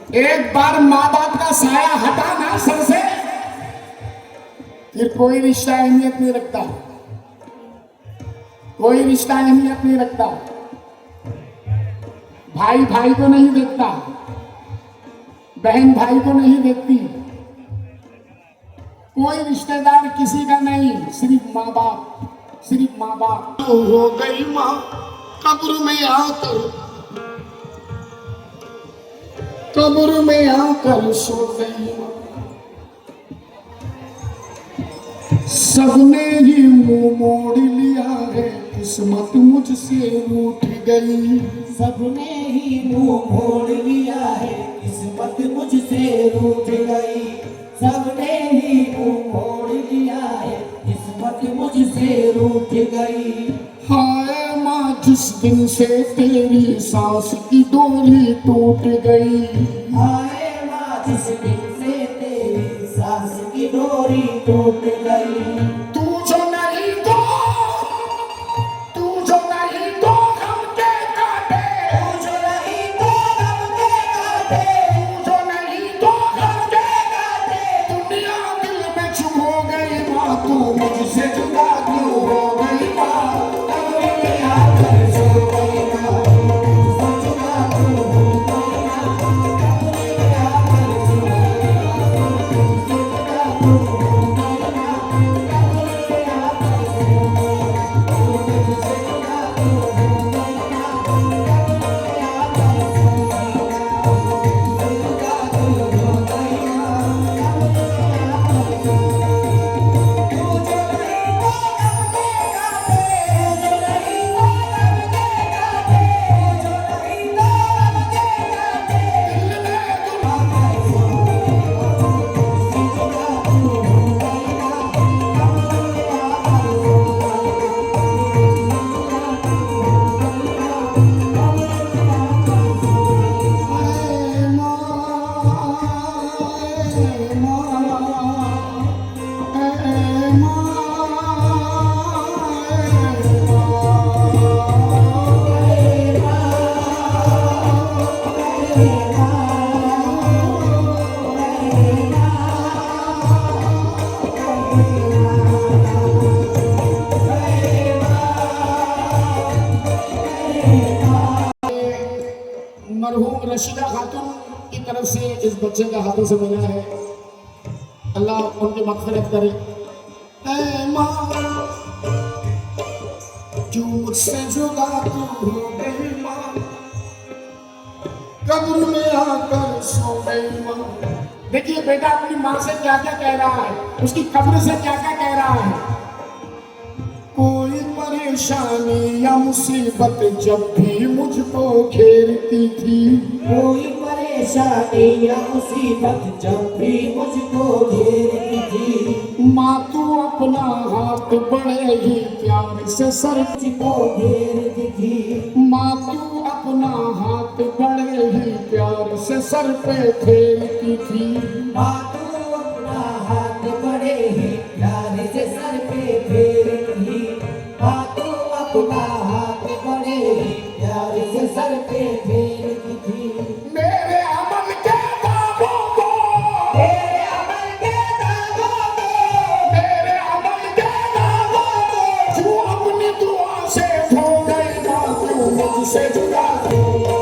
एक बार माँ बाप का साया हटा ना सर से, फिर कोई रिश्ता अहमियत नहीं रखता, कोई रिश्ता अहमियत नहीं रखता। भाई भाई को नहीं देखता, बहन भाई को नहीं देखती, कोई रिश्तेदार किसी का नहीं, सिर्फ माँ बाप, सिर्फ माँ बाप। हो गई माँ कब्र में आकर, कब्र में आकर सो गई माँ। सबने ही मुंह मोड़ लिया है, किस्मत मुझसे रूठ गई। सबने ही मुंह मोड़ लिया है, किस्मत मुझसे रूठ गई। सबने ही मुंह मोड़ लिया है, किस्मत मुझसे रूठ गई। हाय माँ जिस दिन से तेरी सांस की डोरी टूट गई। हाय माँ जिस दिन से तेरी सांस की डोरी टूट गई। तू जो नहीं तो, तू जो नहीं तो हम के काटे, तू जो नहीं तो गम के काटे, तू जो नहीं तो हम के काटे। दुनिया दिल में चुभ हो गई माँ, तू मुझसे जुदा क्यों हो गई माँ। कब्र में आकर सो गई माँ, मुझसे जुदा क्यों हो गई माँ। कब्र में आकर सो गई माँ, मुझसे जुदा क्यों हो गई माँ। कब्र में आकर सो गई माँ, मुझसे जुदा क्यों हो गई माँ। कब्र में आकर सो गई माँ, मुझसे जुदा क्यों हो गई माँ। कब्र में आकर सो गई। तू जो नहीं तो गम के काटे, तू जो नहीं तो गम के काटे, तू जो नहीं तो गम के काटे। आकर सो गई माँ, मुझसे जुदा क्यों हो गई माँ। कब्र में आकर सो गई माँ, मुझसे जुदा क्यों हो गई माँ। कब्र में आकर सो गई माँ। हाय माँ, हाय माँ, मरहूम रशीदा खातून की तरफ से इस बच्चे का हाथों से मिला है, अल्लाह उनकी मग़फ़िरत करे। ऐ माँ जो मुझसे जुदा तू हो गई माँ, कब्र में आकर सो गई माँ। देखिए बेटा अपनी माँ से क्या क्या कह रहा है, उसकी कब्र से क्या क्या कह रहा है। कोई परेशानी या मुसीबत जब भी मुझको घेरती थी, कोई परेशानी या मुसीबत जब भी मुझको घेरती थी। माँ तू अपना हाथ बड़े ही प्यार से सर, मुझको घेरती थी। माँ तू अपना हाथ बड़े ही प्यार से सर पे फेरती थी। माँ तू अपना हाथ बड़े ही प्यार से सर पे फेरती। माँ तू अपना हाथ बड़े ही प्यार से सर पे फेरती थी। मेरे अमल के दागों को, तेरे अमल के दागों को, मेरे अमल के दागों को तू अपनी दुआ से धो गई माँ, तू मुझसे जुदा हो गई माँ।